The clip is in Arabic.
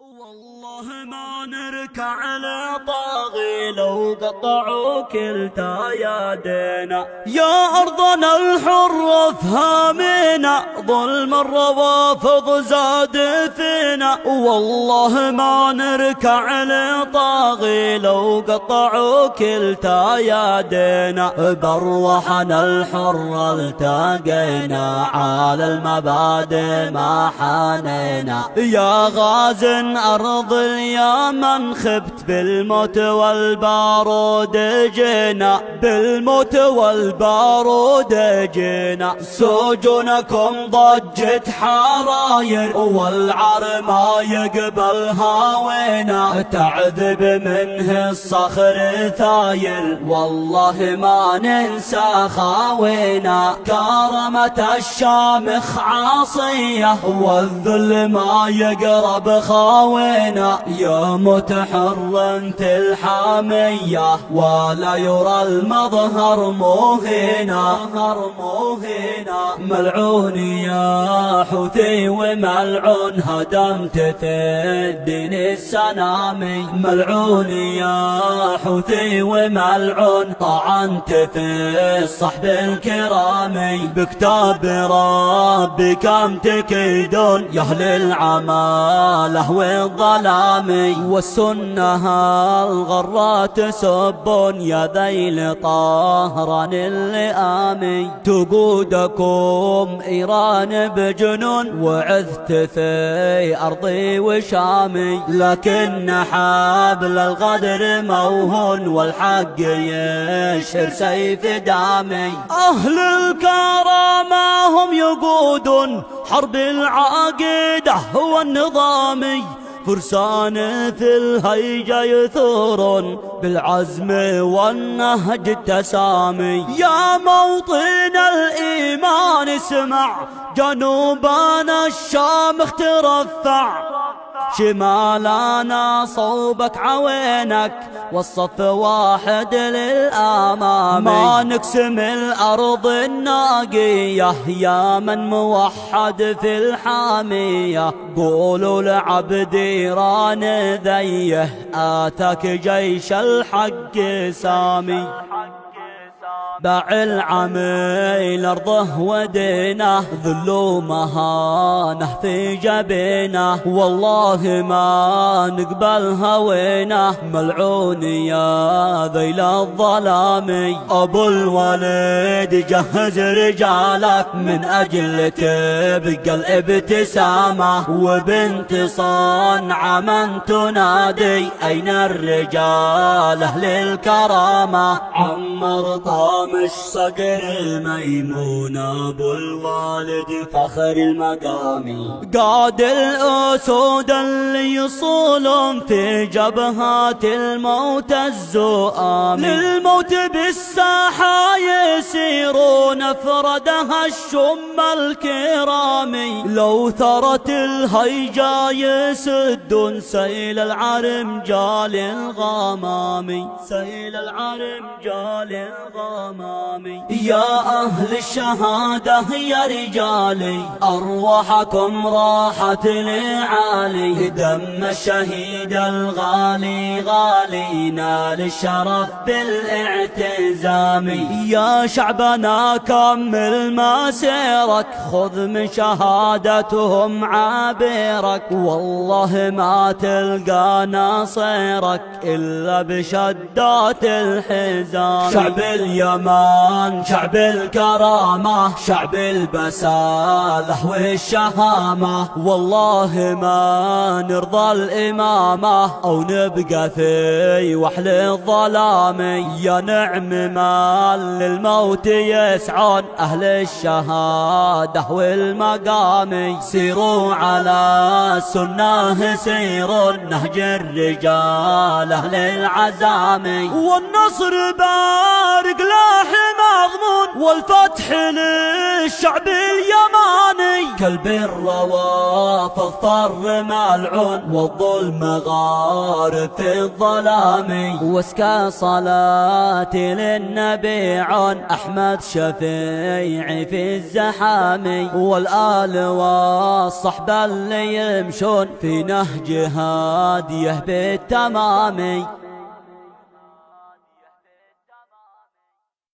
والله ما نركع لطاغي لو قطعوا كلتا يدينا، يا أرضنا الحر افهمينا، ظلم الروافض زاد فينا. والله ما نركع لطاغي لو قطعوا كلتا يدينا، بروحنا الحر التقينا، على المبادئ ما حانينا. يا غازٍ أرض اليمن خبت بالموت والبارود جينا، بالموت والبارود جينا. سجونكم ضجت حراير والعر ما يقبلها وينا، تعذب منه الصخر ثاير والله ما ننسى خاوينا. كرمة الشامخ عاصية والذل ما يقرب خاوينا، يموت حر انت الحامية ولا يرى المظهر مهينا. ملعون يا حوثي وملعون هدمت في الدين السنامي، ملعون يا حوثي وملعون طعنت في الصحب الكرامي. بكتاب ربي كم تكيدون يا اهل العماله والظلام، والسنه الغرات تسبون يا ذيل طهران اللئام. تقودكم ايران بجنون وعثت في ارضي وشامي، لكن حبل الغدر موهون والحق يشهر سيف دامي. اهل الكرامه هم يقودون حرب العقيده والنظامي، فرسان في الهيجة يثورون بالعزم والنهج التسامي. يا موطن الإيمان اسمع، جنوبنا الشامخ ترفع، شمالنا صوبك عوينك والصف واحد للأمام. ما نقسم الأرض الناقية يا من موحد في الحامية، قولوا لعبد إيران ذيه آتاك جيش الحق سامي. باع العميل أرضه ودينه، ذل مهانه في جبينه، والله ما نقبل هوينه. ملعون يا ذيل الظلام، أبو الوليد جهز رجالك من أجل تبقى الابتسامة. وبنت صنعاء من تنادي أين الرجال أهل الكرامة. عمر مش صقر الميمون أبو الوالد فخر المقام، قاد الأسود اللي يصولون في جبهات الموت الزؤام. للموت بالساحة يسيرون أفردها الشم الكرامي، لو ثرت الهيجة يسدون سيل العرمجال الغمامي، سيل العرمجال الغمامي. يا أهل الشهادة يا رجالي أرواحكم راحت لعالي، دم الشهيد الغالي غالي نال الشرف بالاعتزام. يا شعبنا كمل مسيرك خذ من شهادتهم عابرك، والله ما تلقى نصيرك إلا بشدات الحزام. شعب اليمن شعب الكرامة، شعب البسالة والشهامة، والله ما نرضى الإمامة أو نبقى في وحل الظلام. يا نعم ما للموت يسعون أهل الشهادة والمقام، سيروا على السنة سيروا نهج الرجال أهل العزام. والنصر بارق لا السلاح مضمون والفتح للشعب اليماني. كلب الروافض فر ملعون والظلم غار في الظلام. واسكى صلاتي للنبي عون أحمد شفيعي في الزحام. والآل والصحب اللي يمشون في نهج هاديه بالتمام.